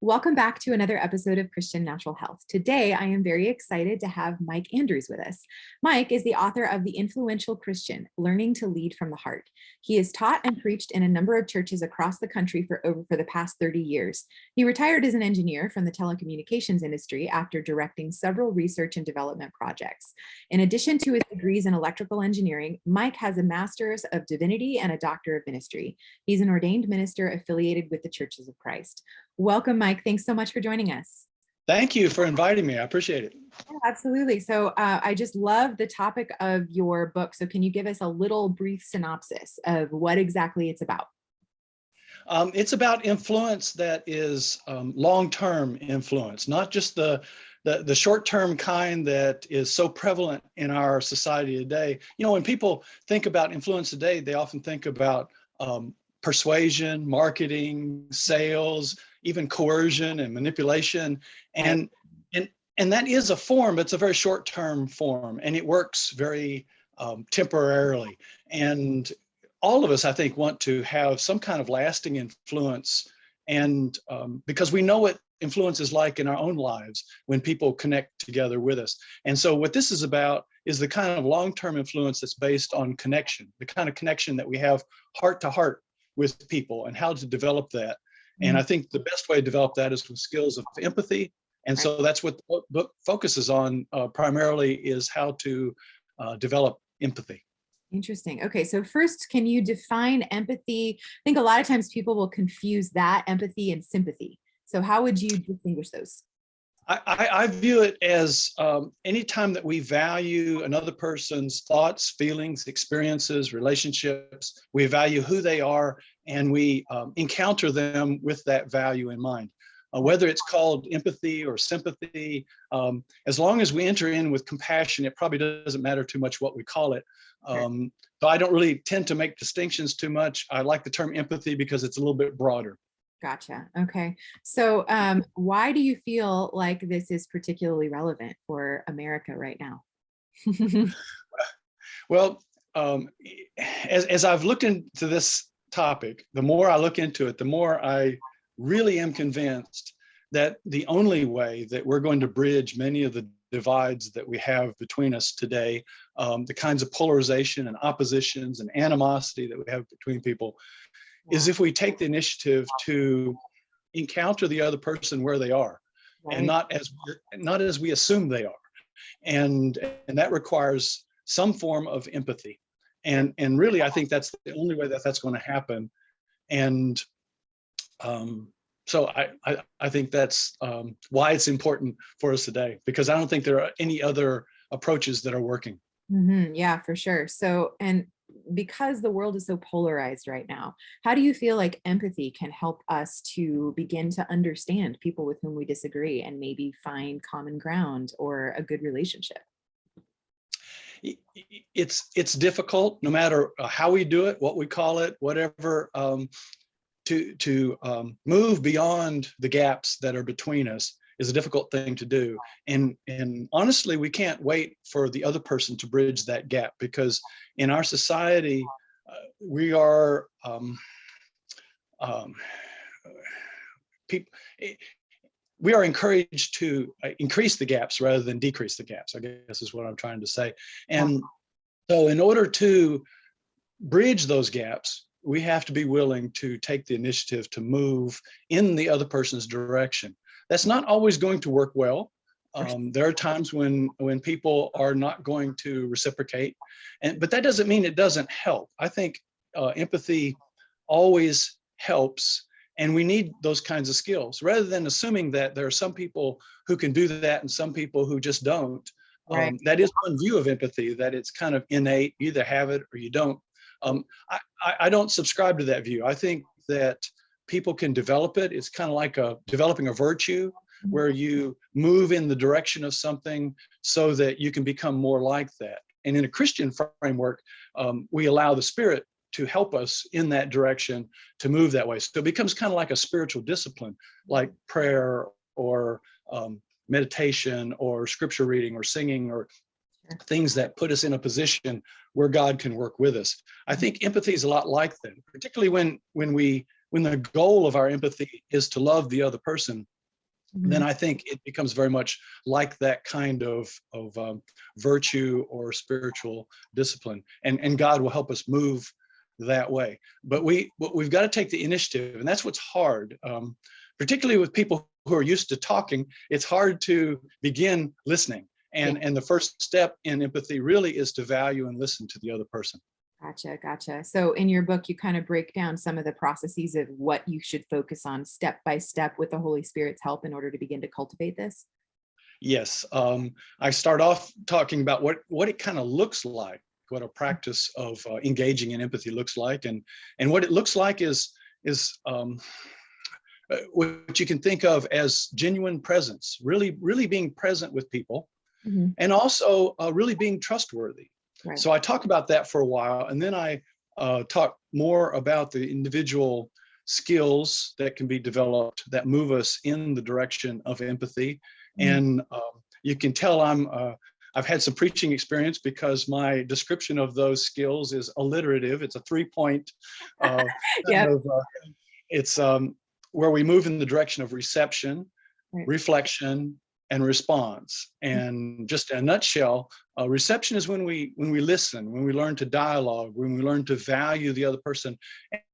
Welcome back to another episode of Christian Natural Health. Today, I am very excited to have Mike Andrews with us. Mike is the author of The Influential Christian, Learning to Lead from the Heart. He has taught and preached in a number of churches across the country for the past 30 years. He retired as an engineer from the telecommunications industry after directing several research and development projects. In addition to his degrees in electrical engineering, Mike has a Master's of Divinity and a Doctor of Ministry. He's an ordained minister affiliated with the Churches of Christ. Welcome, Mike. Thanks so much for joining us. Thank you for inviting me. I appreciate it. Yeah, absolutely. So I just love the topic of your book. So can you give us a little brief synopsis of what exactly it's about? It's about influence that is long-term influence, not just the short-term kind that is so prevalent in our society today. You know, when people think about influence today, they often think about persuasion, marketing, sales, even coercion and manipulation. And that is a form, but it's a very short-term form, and it works very temporarily. And all of us, I think, want to have some kind of lasting influence, and because we know what influence is like in our own lives when people connect together with us. And so what this is about is the kind of long-term influence that's based on connection, the kind of connection that we have heart to heart with people, and how to develop that. And I think the best way to develop that is with skills of empathy. And so that's what the book focuses on primarily, is how to develop empathy. Interesting. Okay, so first, can you define empathy? I think a lot of times people will confuse that empathy and sympathy. So how would you distinguish those? I view it as anytime that we value another person's thoughts, feelings, experiences, relationships, we value who they are, and we encounter them with that value in mind. Whether it's called empathy or sympathy, as long as we enter in with compassion, it probably doesn't matter too much what we call it. So I don't really tend to make distinctions too much. I like the term empathy because it's a little bit broader. Gotcha. Okay. So why do you feel like this is particularly relevant for America right now? Well, as I've looked into this topic, the more I look into it, the more I really am convinced that the only way that we're going to bridge many of the divides that we have between us today, the kinds of polarization and oppositions and animosity that we have between people, is if we take the initiative to encounter the other person where they are, and not as we assume they are, and that requires some form of empathy, and really I think that's the only way that that's going to happen. And so I think that's why it's important for us today, because I don't think there are any other approaches that are working. Yeah, for sure. So, and because the world is so polarized right now, how do you feel like empathy can help us to begin to understand people with whom we disagree and maybe find common ground or a good relationship? It's difficult, no matter how we do it, what we call it, whatever, to move beyond the gaps that are between us is a difficult thing to do. And honestly, we can't wait for the other person to bridge that gap, because in our society, we are we are encouraged to increase the gaps rather than decrease the gaps, I guess is what I'm trying to say. And so in order to bridge those gaps, we have to be willing to take the initiative to move in the other person's direction. That's not always going to work well. There are times when people are not going to reciprocate, but that doesn't mean it doesn't help. I think empathy always helps, and we need those kinds of skills, rather than assuming that there are some people who can do that and some people who just don't. That is one view of empathy, that it's kind of innate. You either have it or you don't. I don't subscribe to that view. I think that people can develop it. It's kind of like developing a virtue, where you move in the direction of something so that you can become more like that. And in a Christian framework, we allow the Spirit to help us in that direction to move that way. So it becomes kind of like a spiritual discipline, like prayer or meditation or scripture reading or singing, or things that put us in a position where God can work with us. I think empathy is a lot like that, particularly when the goal of our empathy is to love the other person. then I think it becomes very much like that kind of virtue or spiritual discipline, and God will help us move that way. But we've got to take the initiative, and that's what's hard, particularly with people who are used to talking. It's hard to begin listening, and the first step in empathy really is to value and listen to the other person. Gotcha. So in your book, you kind of break down some of the processes of what you should focus on step by step with the Holy Spirit's help in order to begin to cultivate this. Yes, I start off talking about what it kind of looks like, what a practice of engaging in empathy looks like, and what it looks like is what you can think of as genuine presence, really being present with people, and also really being trustworthy. Right. So I talk about that for a while, and then I talk more about the individual skills that can be developed that move us in the direction of empathy. And you can tell I've had some preaching experience because my description of those skills is alliterative. It's a 3-point it's where we move in the direction of reception, reflection, and response. And just in a nutshell, reception is when we listen, when we learn to dialogue, when we learn to value the other person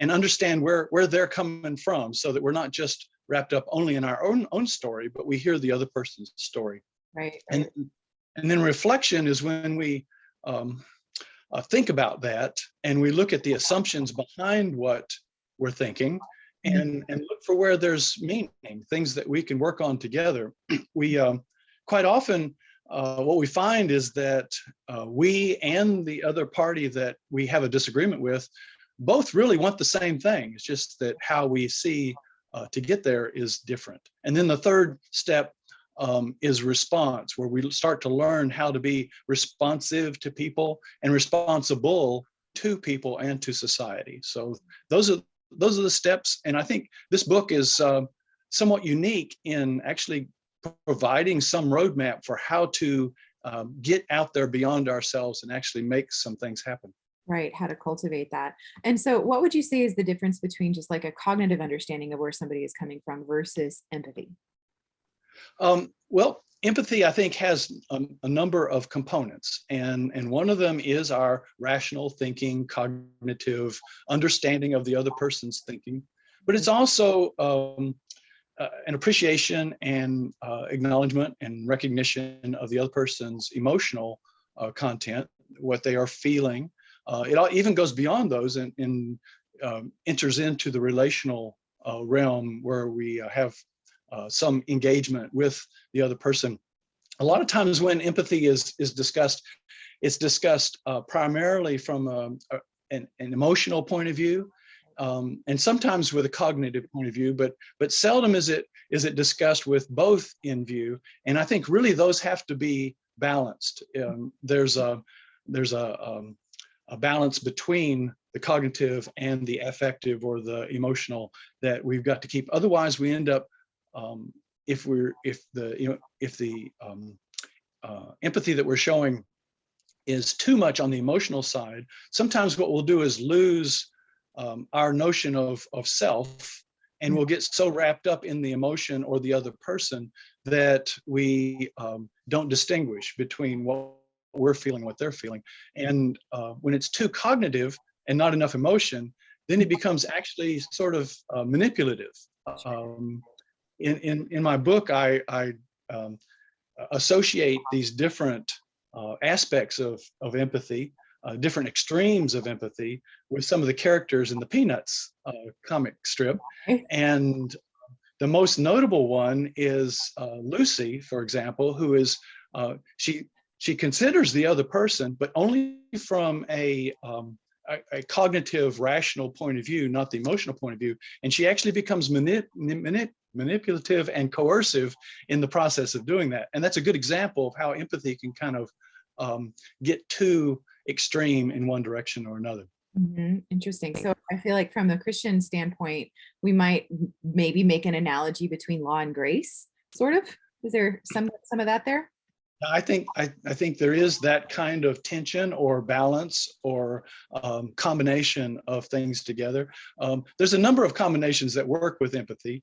and understand where they're coming from, so that we're not just wrapped up only in our own story, but we hear the other person's story. Right. And then reflection is when we think about that, and we look at the assumptions behind what we're thinking, and look for where there's meaning, things that we can work on together. We quite often what we find is that we and the other party that we have a disagreement with both really want the same thing. It's just that how we see to get there is different. And then the third step is response, where we start to learn how to be responsive to people and responsible to people and to society. So those are the steps. And I think this book is somewhat unique in actually providing some roadmap for how to get out there beyond ourselves and actually make some things happen. Right. How to cultivate that. And so what would you say is the difference between just like a cognitive understanding of where somebody is coming from versus empathy? Well, empathy, I think, has a number of components, and one of them is our rational thinking, cognitive understanding of the other person's thinking. But it's also an appreciation and acknowledgement and recognition of the other person's emotional content, what they are feeling. It all even goes beyond those and enters into the relational realm, where we have some engagement with the other person. A lot of times when empathy is discussed, it's discussed primarily from an emotional point of view, and sometimes with a cognitive point of view, but seldom is it discussed with both in view. And I think really those have to be balanced. There's a balance between the cognitive and the affective or the emotional that we've got to keep. Otherwise, we end up if the empathy that we're showing is too much on the emotional side, sometimes what we'll do is lose our notion of self, and we'll get so wrapped up in the emotion or the other person that we don't distinguish between what we're feeling, what they're feeling. And when it's too cognitive and not enough emotion, then it becomes actually sort of manipulative. In my book, I associate these different aspects of empathy, different extremes of empathy, with some of the characters in the Peanuts comic strip. And the most notable one is Lucy, for example, who is she considers the other person, but only from a cognitive, rational point of view, not the emotional point of view. And she actually becomes manipulative and coercive in the process of doing that. And that's a good example of how empathy can kind of get too extreme in one direction or another. Interesting. So I feel like from the Christian standpoint, we might maybe make an analogy between law and grace, sort of. Is there some of that there? I think there is that kind of tension or balance or combination of things together. There's a number of combinations that work with empathy.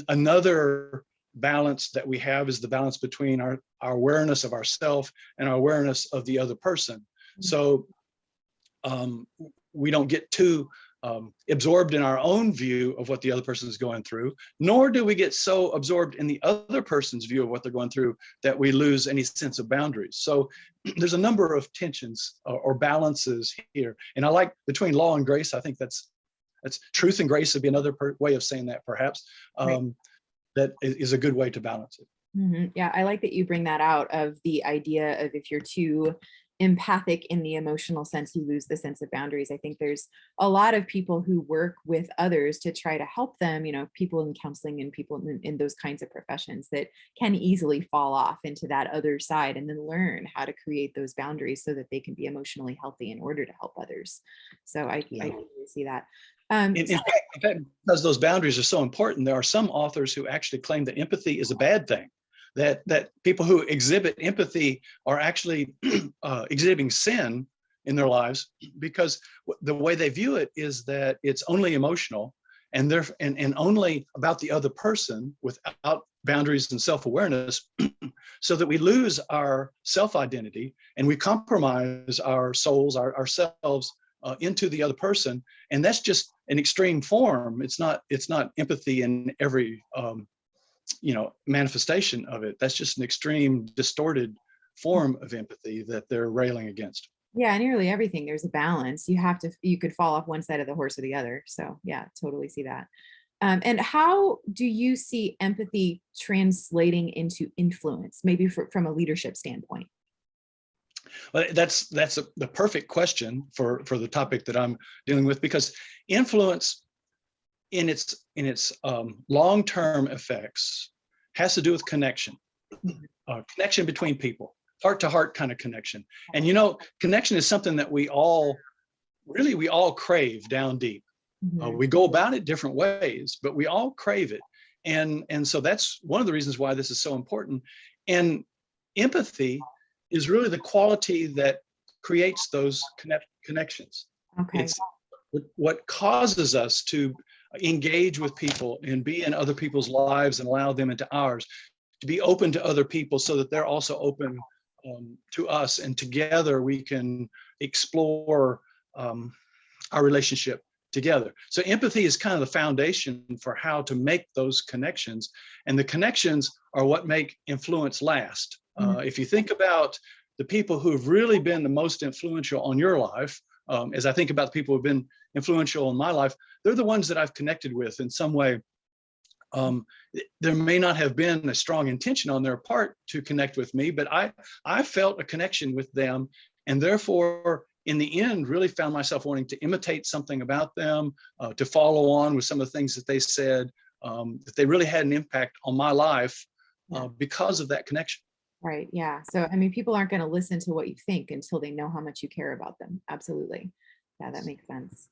Another balance that we have is the balance between our awareness of ourself and our awareness of the other person. So we don't get too absorbed in our own view of what the other person is going through, nor do we get so absorbed in the other person's view of what they're going through that we lose any sense of boundaries. So there's a number of tensions or balances here. And I like between law and grace, I think that's truth and grace would be another way of saying that, perhaps. That is a good way to balance it. Mm-hmm. Yeah, I like that you bring that out of the idea of if you're too empathic in the emotional sense, you lose the sense of boundaries. I think there's a lot of people who work with others to try to help them, people in counseling and people in those kinds of professions that can easily fall off into that other side and then learn how to create those boundaries so that they can be emotionally healthy in order to help others. So I totally see that. In fact, because those boundaries are so important, there are some authors who actually claim that empathy is a bad thing, that people who exhibit empathy are actually exhibiting sin in their lives, because the way they view it is that it's only emotional and only about the other person without boundaries and self-awareness, so that we lose our self-identity and we compromise our souls, ourselves into the other person. And that's just an extreme form. It's not empathy in every manifestation of it. That's just an extreme, distorted form of empathy that they're railing against. Yeah, nearly everything, there's a balance. You could fall off one side of the horse or the other. So yeah, totally see that. And how do you see empathy translating into influence, maybe from a leadership standpoint? Well, that's the perfect question for the topic that I'm dealing with, because influence in its long-term effects has to do with connection, connection between people, heart-to-heart kind of connection. And connection is something that we all crave down deep. We go about it different ways, but we all crave it. And so that's one of the reasons why this is so important. And empathy is really the quality that creates those connections. Okay. It's what causes us to engage with people and be in other people's lives and allow them into ours, to be open to other people so that they're also open to us, and together we can explore our relationship together. So empathy is kind of the foundation for how to make those connections, and the connections are what make influence last. If you think about the people who have really been the most influential on your life, as I think about the people who have been influential in my life, they're the ones that I've connected with in some way. There may not have been a strong intention on their part to connect with me, but I felt a connection with them, and therefore, in the end, really found myself wanting to imitate something about them, to follow on with some of the things that they said, that they really had an impact on my life because of that connection. Right. Yeah. So, people aren't going to listen to what you think until they know how much you care about them. Absolutely. Yeah, that makes sense.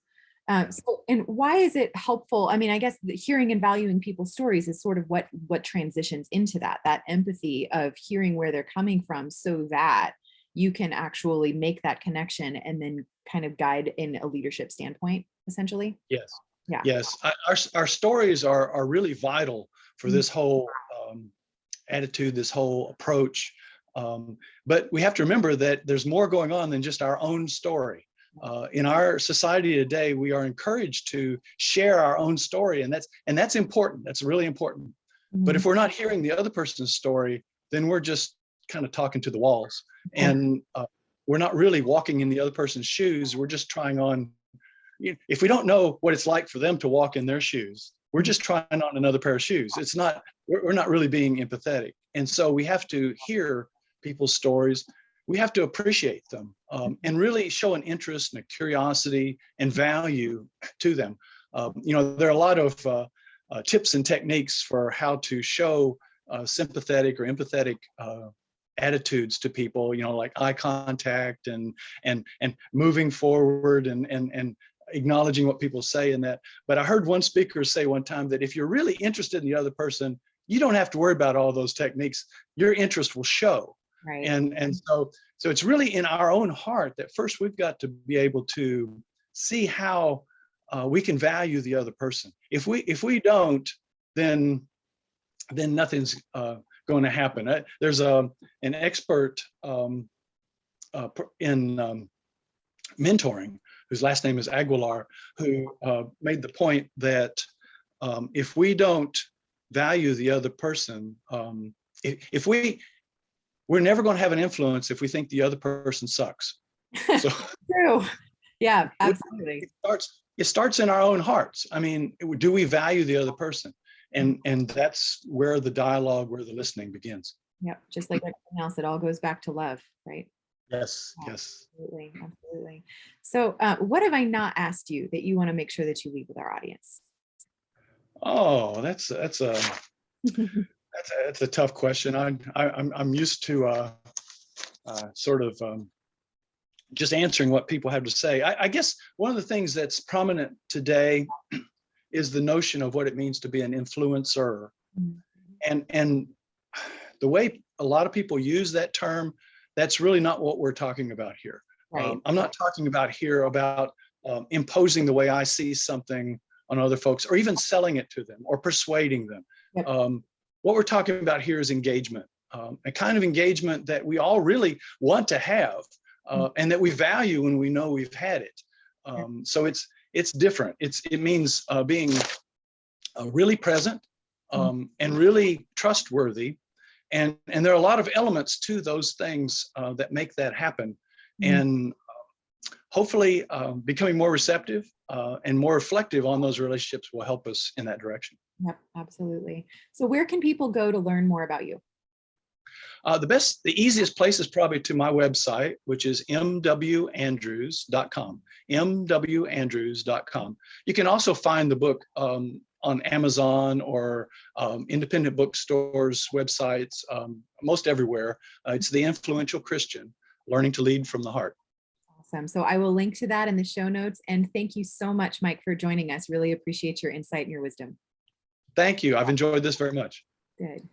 And why is it helpful? I guess hearing and valuing people's stories is sort of what transitions into that empathy of hearing where they're coming from, so that you can actually make that connection and then kind of guide in a leadership standpoint, essentially. Yes. Yeah. Yes. Our stories are really vital for this whole attitude, this whole approach. But we have to remember that there's more going on than just our own story. In our society today, we are encouraged to share our own story, and that's important. That's really important. But if we're not hearing the other person's story, then we're just kind of talking to the walls, and we're not really walking in the other person's shoes. We're just trying on. If we don't know what it's like for them to walk in their shoes, we're just trying on another pair of shoes. It's not. We're not really being empathetic, and so we have to hear people's stories. We have to appreciate them, and really show an interest and a curiosity and value to them. There are a lot of tips and techniques for how to show sympathetic or empathetic attitudes to people, like eye contact and moving forward and acknowledging what people say in that. But I heard one speaker say one time that if you're really interested in the other person, you don't have to worry about all those techniques. Your interest will show. Right. And so it's really in our own heart that first we've got to be able to see how we can value the other person. If we don't, then then nothing's going to happen. There's an expert in mentoring, whose last name is Aguilar, who made the point that if we don't value the other person, if we're never going to have an influence if we think the other person sucks. So True. Yeah, absolutely. It starts in our own hearts. I mean, do we value the other person? And that's where the dialogue, where the listening begins. Yep. Just like everything else, it all goes back to love, right? Yes, yes. Absolutely. Absolutely. So what have I not asked you that you want to make sure that you leave with our audience? Oh, that's a tough question. I'm used to sort of just answering what people have to say. I guess one of the things that's prominent today is the notion of what it means to be an influencer. And the way a lot of people use that term, that's really not what we're talking about here. Right. I'm not talking about here about imposing the way I see something on other folks, or even selling it to them or persuading them. Yep. What we're talking about here is engagement, a kind of engagement that we all really want to have, and that we value when we know we've had it. So it's different. It means being really present and really trustworthy. And there are a lot of elements to those things that make that happen. And hopefully becoming more receptive and more reflective on those relationships will help us in that direction. Yep, absolutely. So where can people go to learn more about you? The easiest place is probably to my website, which is mwandrews.com, mwandrews.com. You can also find the book on Amazon or independent bookstores, websites, most everywhere. It's The Influential Christian, Learning to Lead from the Heart. Awesome. So I will link to that in the show notes. And thank you so much, Mike, for joining us. Really appreciate your insight and your wisdom. Thank you. I've enjoyed this very much. Good.